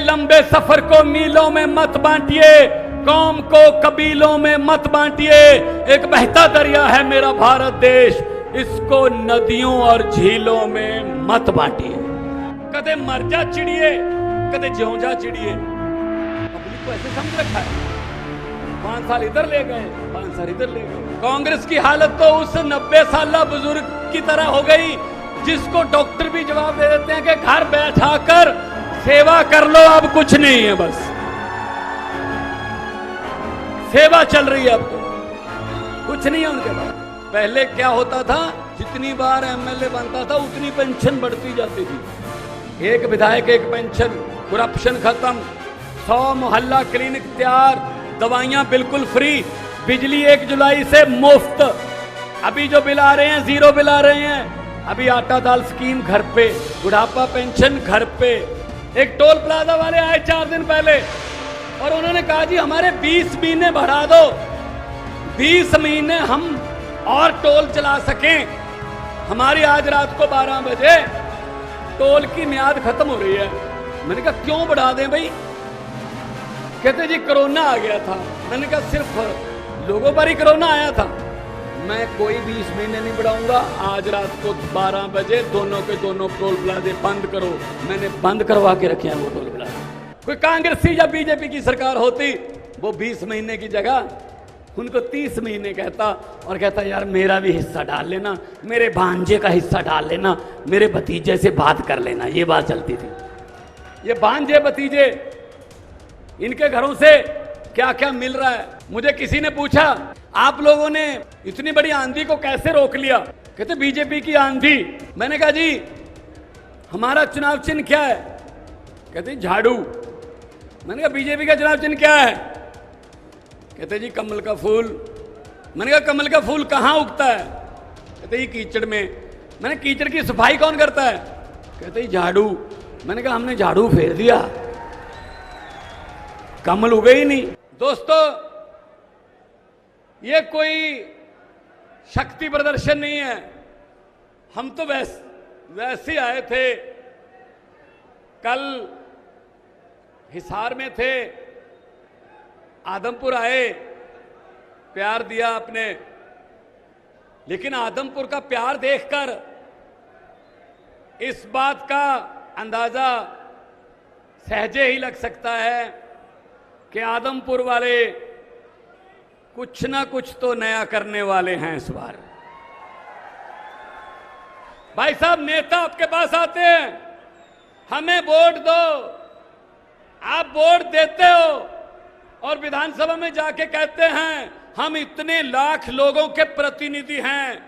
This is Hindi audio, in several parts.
लंबे सफर को मीलों में मत बांटिए, कौम को कबीलों में मत बांटिए। एक बहता दरिया है मेरा भारत देश, इसको नदियों और झीलों में मत बांटिए। कदे मर जा चिड़िए, कदे ज्यों जा चिड़िए। पब्लिक को ऐसे समझ रखा है, 5 साल इधर ले गए, 5 साल इधर ले गए। कांग्रेस की हालत तो उस 90 साल बुजुर्ग की तरह हो गई जिसको डॉक्टर भी जवाब दे देते हैं कि घर बैठा कर सेवा कर लो, अब कुछ नहीं है, बस सेवा चल रही है, अब तो कुछ नहीं है उनके पास। पहले क्या होता था, जितनी बार एमएलए बनता था उतनी पेंशन बढ़ती जाती थी। एक विधायक एक पेंशन, करप्शन खत्म, 100 मोहल्ला क्लिनिक तैयार, दवाइयां बिल्कुल फ्री, बिजली 1 जुलाई से मुफ्त। अभी जो बिल आ रहे हैं जीरो बिल आ रहे हैं। अभी आटा दाल स्कीम घर पे, बुढ़ापा पेंशन घर पे। एक टोल प्लाजा वाले आए 4 दिन पहले और उन्होंने कहा जी हमारे 20 महीने बढ़ा दो, 20 महीने हम और टोल चला सकें। हमारी आज रात को 12 बजे टोल की मियाद खत्म हो रही है। मैंने कहा क्यों बढ़ा दें भाई? कहते जी कोरोना आ गया था। मैंने कहा सिर्फ लोगों पर ही कोरोना आया था? मैं कोई 20 महीने नहीं बढ़ाऊंगा। आज रात को 12 बजे दोनों के दोनों टोल प्लाजे बंद करो। मैंने बंद करवा के रखे हैं वो टोल प्लाजे। कोई कांग्रेसी या बीजेपी की सरकार होती, वो 20 महीने की जगह उनको 30 महीने कहता और कहता यार मेरा भी हिस्सा डाल लेना, मेरे भांजे का हिस्सा डाल लेना, मेरे भतीजे से बात कर लेना। ये बात चलती थी। ये भांजे भतीजे, इनके घरों से क्या क्या मिल रहा है। मुझे किसी ने पूछा आप लोगों ने इतनी बड़ी आंधी को कैसे रोक लिया? कहते बीजेपी की आंधी। मैंने कहा जी हमारा चुनाव चिन्ह क्या है? कहते झाड़ू। मैंने कहा बीजेपी का चुनाव चिन्ह क्या है? कहते जी कमल का फूल। मैंने कहा कमल का फूल कहाँ उगता है? कहते जी कीचड़ में। मैंने कीचड़ की सफाई कौन करता है? कहते जी झाड़ू। मैंने कहा हमने झाड़ू फेर दिया, कमल उगे ही नहीं। दोस्तों ये कोई शक्ति प्रदर्शन नहीं है। हम तो वैसे आए थे, कल हिसार में थे, आदमपुर आए, प्यार दिया आपने। लेकिन आदमपुर का प्यार देखकर इस बात का अंदाजा सहजे ही लग सकता है कि आदमपुर वाले कुछ ना कुछ तो नया करने वाले हैं इस बार। भाई साहब नेता आपके पास आते हैं, हमें वोट दो, आप वोट देते हो और विधानसभा में जाके कहते हैं हम इतने लाख लोगों के प्रतिनिधि हैं,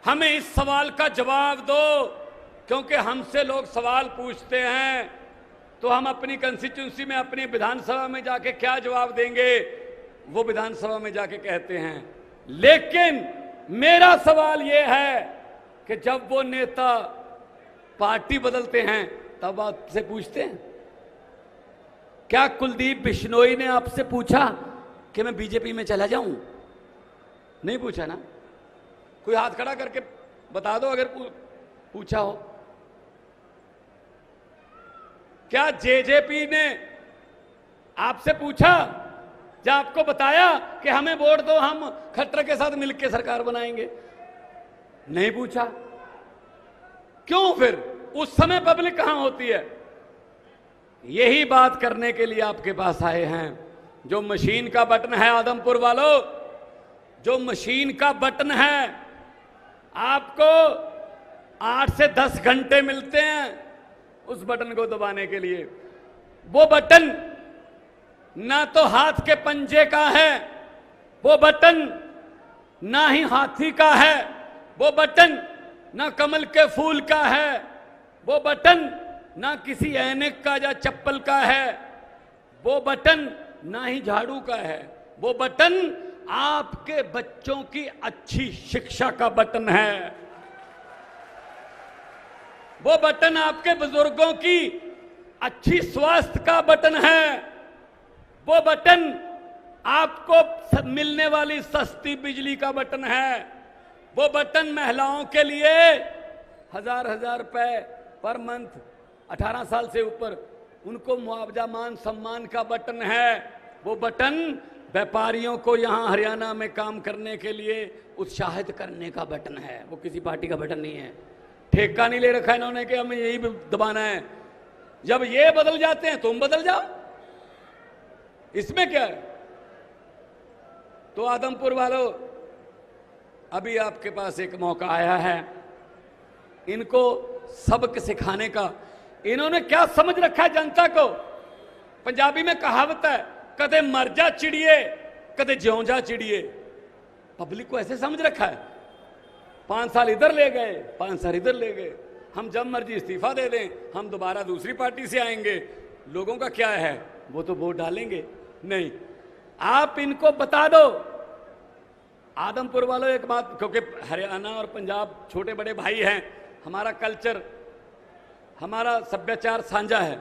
हमें इस सवाल का जवाब दो। क्योंकि हमसे लोग सवाल पूछते हैं तो हम अपनी कंस्टिट्यूंसी में, अपनी विधानसभा में जाके क्या जवाब देंगे, वो विधानसभा में जाके कहते हैं। लेकिन मेरा सवाल ये है कि जब वो नेता पार्टी बदलते हैं तब आपसे पूछते हैं? क्या कुलदीप बिश्नोई ने आपसे पूछा कि मैं बीजेपी में चला जाऊं? नहीं पूछा ना। कोई हाथ खड़ा करके बता दो अगर पूछा हो। क्या जेजेपी ने आपसे पूछा, जब आपको बताया कि हमें वोट दो, हम खट्टर के साथ मिलकर सरकार बनाएंगे? नहीं पूछा। क्यों? फिर उस समय पब्लिक कहां होती है? यही बात करने के लिए आपके पास आए हैं। जो मशीन का बटन है आदमपुर वालों, जो मशीन का बटन है, आपको 8 से 10 घंटे मिलते हैं उस बटन को दबाने के लिए। वो बटन ना तो हाथ के पंजे का है, वो बटन ना ही हाथी का है, वो बटन ना कमल के फूल का है, वो बटन ना किसी ऐनक का या चप्पल का है, वो बटन ना ही झाड़ू का है। वो बटन आपके बच्चों की अच्छी शिक्षा का बटन है। वो बटन आपके बुजुर्गों की अच्छी स्वास्थ्य का बटन है। वो बटन आपको मिलने वाली सस्ती बिजली का बटन है। वो बटन महिलाओं के लिए 1000 रुपए पर मंथ 18 साल से ऊपर उनको मुआवजा मान सम्मान का बटन है। वो बटन व्यापारियों को यहां हरियाणा में काम करने के लिए उत्साहित करने का बटन है, वो किसी पार्टी का बटन नहीं है। ठेका नहीं ले रखा इन्होंने कि हमें यही दबाना है। जब ये बदल जाते हैं तुम बदल जाओ, इसमें क्या है। तो आदमपुर वालों, अभी आपके पास एक मौका आया है इनको सबक सिखाने का। इन्होंने क्या समझ रखा है जनता को। पंजाबी में कहावत है, कदे मर जा चिड़िए कदे ज्यों जा चिड़िए। पब्लिक को ऐसे समझ रखा है, 5 साल इधर ले गए 5 साल इधर ले गए, हम जब मर्जी इस्तीफा दे दें, हम दोबारा दूसरी पार्टी से आएंगे। लोगों का क्या है, वो तो वोट डालेंगे नहीं। आप इनको बता दो। आदमपुर वालों एक बात, क्योंकि हरियाणा और पंजाब छोटे बड़े भाई हैं, हमारा कल्चर हमारा सभ्याचार साझा है।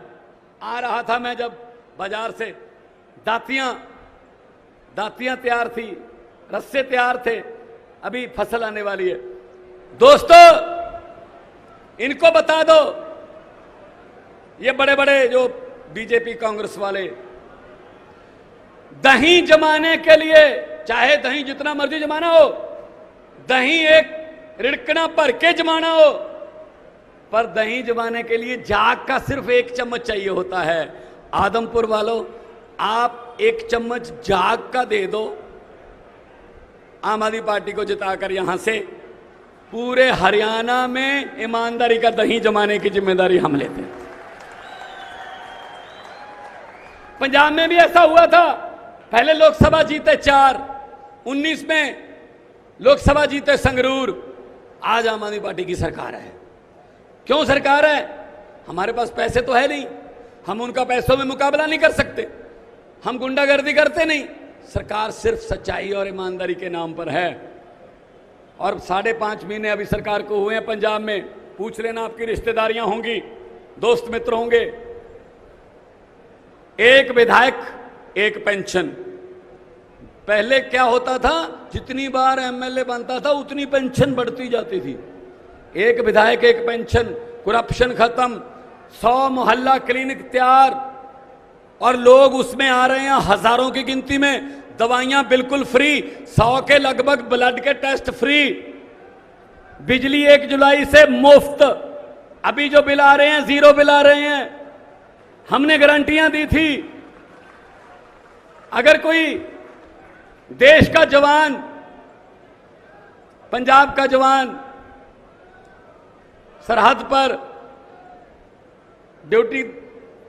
आ रहा था मैं जब बाजार से, दातियां तैयार थी, रस्से तैयार थे, अभी फसल आने वाली है। दोस्तों इनको बता दो, ये बड़े बड़े जो बीजेपी कांग्रेस वाले दही जमाने के लिए, चाहे दही जितना मर्जी जमाना हो, दही एक रिड़कना भर के जमाना हो, पर दही जमाने के लिए जाग का सिर्फ 1 चम्मच चाहिए होता है। आदमपुर वालों, आप 1 चम्मच जाग का दे दो, आम आदमी पार्टी को जिताकर यहां से पूरे हरियाणा में ईमानदारी का दही जमाने की जिम्मेदारी हम लेते हैं। पंजाब में भी ऐसा हुआ था, पहले लोकसभा जीते 4, 19 में लोकसभा जीते संगरूर। आज आम आदमी पार्टी की सरकार है। क्यों सरकार है? हमारे पास पैसे तो है नहीं, हम उनका पैसों में मुकाबला नहीं कर सकते, हम गुंडागर्दी करते नहीं। सरकार सिर्फ सच्चाई और ईमानदारी के नाम पर है। और 5.5 महीने अभी सरकार को हुए हैं पंजाब में। पूछ लेना, आपकी रिश्तेदारियां होंगी, दोस्त मित्र होंगे। 1 विधायक 1 पेंशन। पहले क्या होता था, जितनी बार एमएलए बनता था उतनी पेंशन बढ़ती जाती थी। 1 विधायक 1 पेंशन, करप्शन खत्म, 100 मोहल्ला क्लिनिक तैयार, और लोग उसमें आ रहे हैं हजारों की गिनती में। दवाइयां बिल्कुल फ्री, 100 के लगभग ब्लड के टेस्ट फ्री, बिजली 1 जुलाई से मुफ्त। अभी जो बिल आ रहे हैं 0 बिल आ रहे हैं। हमने गारंटियां दी थी, अगर कोई देश का जवान, पंजाब का जवान सरहद पर ड्यूटी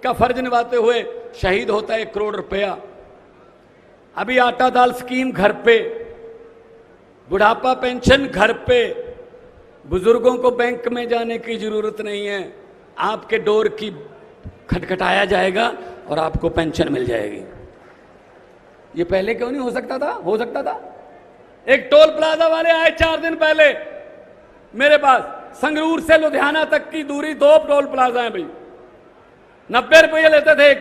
का फर्ज निभाते हुए शहीद होता है, 1 करोड़ रुपया। अभी आटा दाल स्कीम घर पे, बुढ़ापा पेंशन घर पे, बुजुर्गों को बैंक में जाने की जरूरत नहीं है, आपके डोर की खटखटाया जाएगा और आपको पेंशन मिल जाएगी। ये पहले क्यों नहीं हो सकता था? हो सकता था। एक टोल प्लाजा वाले आए 4 दिन पहले मेरे पास, संगरूर से लुधियाना तक की दूरी 2 टोल प्लाजा है भाई, 90 रुपये लेते थे।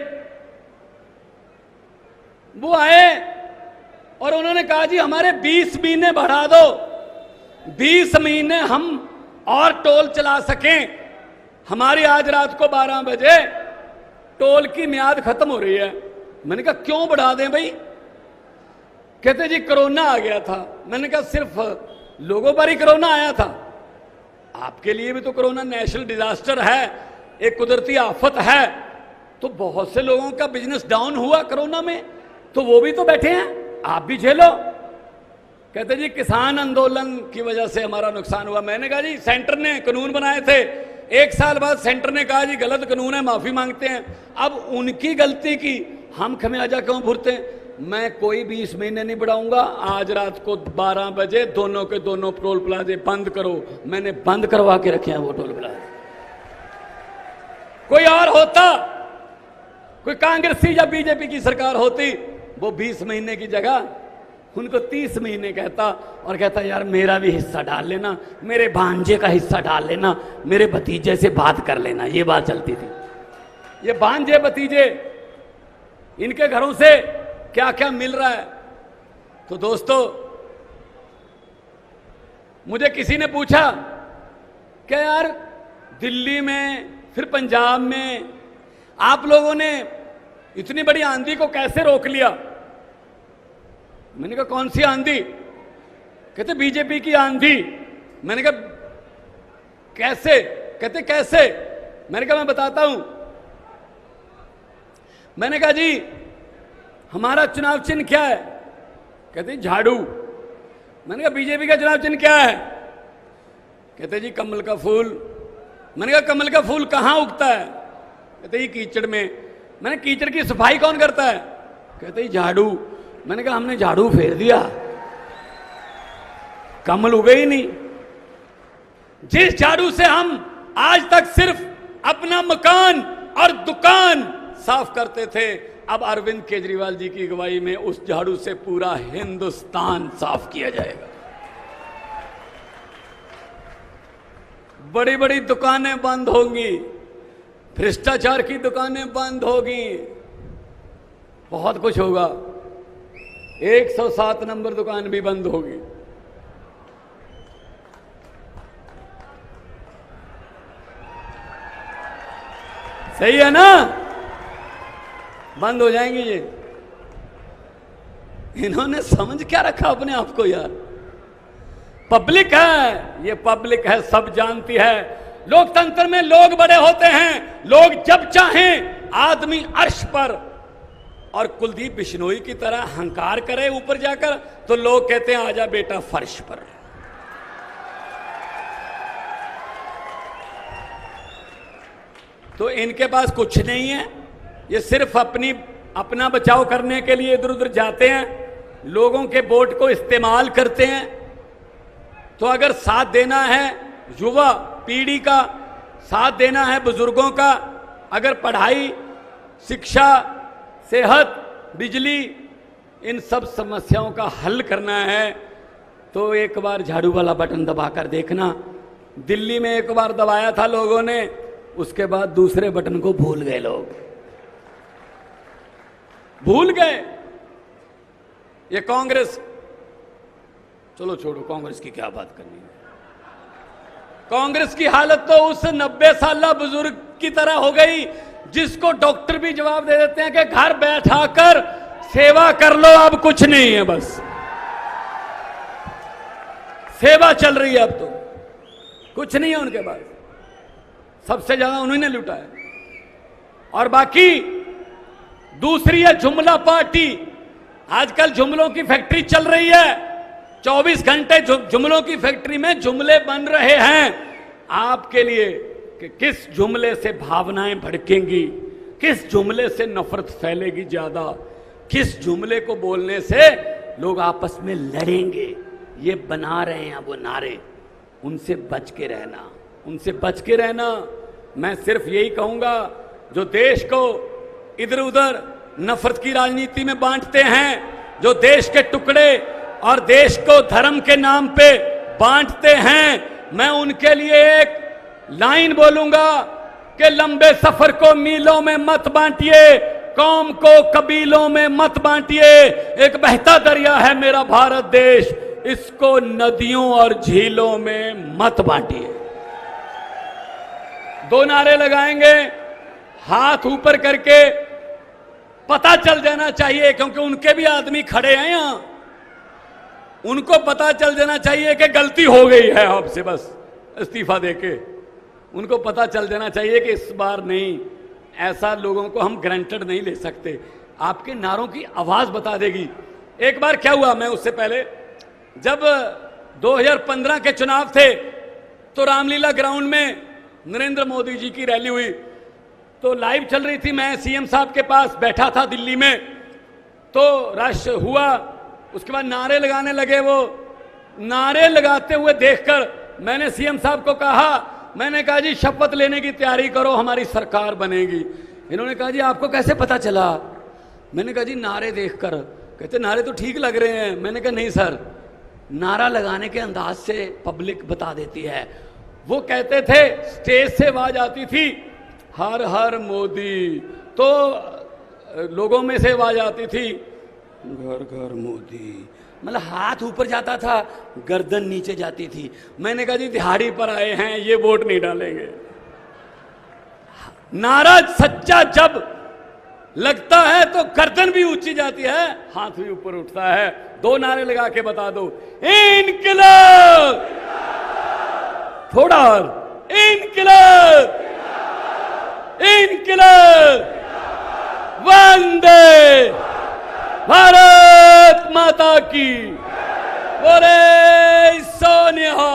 वो आए और उन्होंने कहा जी हमारे 20 महीने बढ़ा दो, 20 महीने हम और टोल चला सकें। हमारी आज रात को 12 बजे टोल की मियाद खत्म हो रही है। मैंने कहा क्यों बढ़ा दें भाई? कहते जी कोरोना आ गया था। मैंने कहा सिर्फ लोगों पर ही कोरोना आया था? आपके लिए भी तो कोरोना नेशनल डिजास्टर है, एक कुदरती आफत है। तो बहुत से लोगों का बिजनेस डाउन हुआ कोरोना में, तो वो भी तो बैठे हैं, आप भी झेलो। कहते जी किसान आंदोलन की वजह से हमारा नुकसान हुआ। मैंने कहा जी सेंटर ने कानून बनाए थे, 1 साल बाद सेंटर ने कहा जी गलत कानून है, माफी मांगते हैं। अब उनकी गलती की हम खमियाजा क्यों भुगते हैं? मैं कोई 20 महीने नहीं बढ़ाऊंगा। आज रात को 12 बजे दोनों के दोनों टोल प्लाजे बंद करो। मैंने बंद करवा के रखे हैं वो टोल प्लाजे। कोई और होता, कोई कांग्रेसी या बीजेपी की सरकार होती, वो 20 महीने की जगह उनको 30 महीने कहता और कहता यार मेरा भी हिस्सा डाल लेना, मेरे भांजे का हिस्सा डाल लेना, मेरे भतीजे से बात कर लेना। ये बात चलती थी। ये भांजे भतीजे, इनके घरों से क्या क्या मिल रहा है। तो दोस्तों, मुझे किसी ने पूछा कि यार दिल्ली में, फिर पंजाब में आप लोगों ने इतनी बड़ी आंधी को कैसे रोक लिया? मैंने कहा कौन सी आंधी? कहते बीजेपी की आंधी। मैंने कहा कैसे? कहते कैसे? मैंने कहा मैं बताता हूं। मैंने कहा जी हमारा चुनाव चिन्ह क्या है? कहते झाड़ू। मैंने कहा बीजेपी का चुनाव चिन्ह क्या है? कहते जी कमल का फूल। मैंने कहा कमल का फूल कहां उगता है? कहते जी कीचड़ में। मैंने कीचड़ की सफाई कौन करता है? कहते जी झाड़ू। मैंने कहा हमने झाड़ू फेर दिया, कमल उगे ही नहीं। जिस झाड़ू से हम आज तक सिर्फ अपना मकान और दुकान साफ करते थे, अब अरविंद केजरीवाल जी की अगुवाई में उस झाड़ू से पूरा हिंदुस्तान साफ किया जाएगा। बड़ी बड़ी दुकानें बंद होंगी, भ्रष्टाचार की दुकानें बंद होगी, बहुत कुछ होगा। 107 नंबर दुकान भी बंद होगी। सही है ना? बंद हो जाएंगे ये। इन्होंने समझ क्या रखा अपने आप को यार? पब्लिक है, ये पब्लिक है, सब जानती है। लोकतंत्र में लोग बड़े होते हैं। लोग जब चाहें आदमी अर्श पर और कुलदीप बिश्नोई की तरह हंकार करे ऊपर जाकर, तो लोग कहते हैं आजा बेटा फर्श पर। तो इनके पास कुछ नहीं है, ये सिर्फ अपना बचाव करने के लिए इधर उधर जाते हैं, लोगों के वोट को इस्तेमाल करते हैं। तो अगर साथ देना है युवा पीढ़ी का, साथ देना है बुजुर्गों का, अगर पढ़ाई, शिक्षा, सेहत, बिजली, इन सब समस्याओं का हल करना है, तो एक बार झाड़ू वाला बटन दबाकर देखना। दिल्ली में एक बार दबाया था लोगों ने, उसके बाद दूसरे बटन को भूल गए लोग, भूल गए। ये कांग्रेस, चलो छोड़ो कांग्रेस की क्या बात करनी है। कांग्रेस की हालत तो उस 90 साल बुजुर्ग की तरह हो गई जिसको डॉक्टर भी जवाब दे देते हैं कि घर बैठाकर सेवा कर लो, अब कुछ नहीं है, बस सेवा चल रही है, अब तो कुछ नहीं है उनके पास। सबसे ज्यादा उन्होंने लूटा है। और बाकी दूसरी है जुमला पार्टी। आजकल जुमलों की फैक्ट्री चल रही है, 24 घंटे जुमलों की फैक्ट्री में जुमले बन रहे हैं आपके लिए कि किस जुमले से भावनाएं भड़केंगी, किस जुमले से नफरत फैलेगी ज्यादा, किस जुमले को बोलने से लोग आपस में लड़ेंगे। ये बना रहे हैं वो नारे, उनसे बच के रहना, उनसे बच के रहना। मैं सिर्फ यही कहूंगा, जो देश को इधर उधर नफरत की राजनीति में बांटते हैं, जो देश के टुकड़े और देश को धर्म के नाम पे बांटते हैं, मैं उनके लिए एक लाइन बोलूंगा कि लंबे सफर को मीलों में मत बांटिए, कौम को कबीलों में मत बांटिए। एक बहता दरिया है मेरा भारत देश, इसको नदियों और झीलों में मत बांटिए। 2 नारे लगाएंगे, हाथ ऊपर करके, पता चल जाना चाहिए, क्योंकि उनके भी आदमी खड़े हैं यहां, उनको पता चल जाना चाहिए कि गलती हो गई है आपसे, बस इस्तीफा देके उनको पता चल जाना चाहिए कि इस बार नहीं। ऐसा लोगों को हम ग्रांटेड नहीं ले सकते। आपके नारों की आवाज बता देगी। एक बार क्या हुआ, मैं उससे पहले जब 2015 के चुनाव थे तो रामलीला ग्राउंड में नरेंद्र मोदी जी की रैली हुई, तो लाइव चल रही थी, मैं सीएम साहब के पास बैठा था दिल्ली में, तो रश हुआ, उसके बाद नारे लगाने लगे। वो नारे लगाते हुए देखकर मैंने सीएम साहब को कहा, मैंने कहा जी शपथ लेने की तैयारी करो, हमारी सरकार बनेगी। इन्होंने कहा जी आपको कैसे पता चला? मैंने कहा जी नारे देखकर। कहते नारे तो ठीक लग रहे हैं। मैंने कहा नहीं सर, नारा लगाने के अंदाज से पब्लिक बता देती है। वो कहते थे, स्टेज से आवाज आती थी हर हर मोदी, तो लोगों में से आवाज आती थी घर घर मोदी, मतलब हाथ ऊपर जाता था, गर्दन नीचे जाती थी। मैंने कहा जी दिहाड़ी पर आए हैं, ये वोट नहीं डालेंगे। नारा सच्चा जब लगता है तो गर्दन भी ऊंची जाती है, हाथ भी ऊपर उठता है। दो नारे लगा के बता दो, इनकलाब, थोड़ा और, इनकलाब, इनकलाब, वंदे भारत माता की, बोले सोनिया।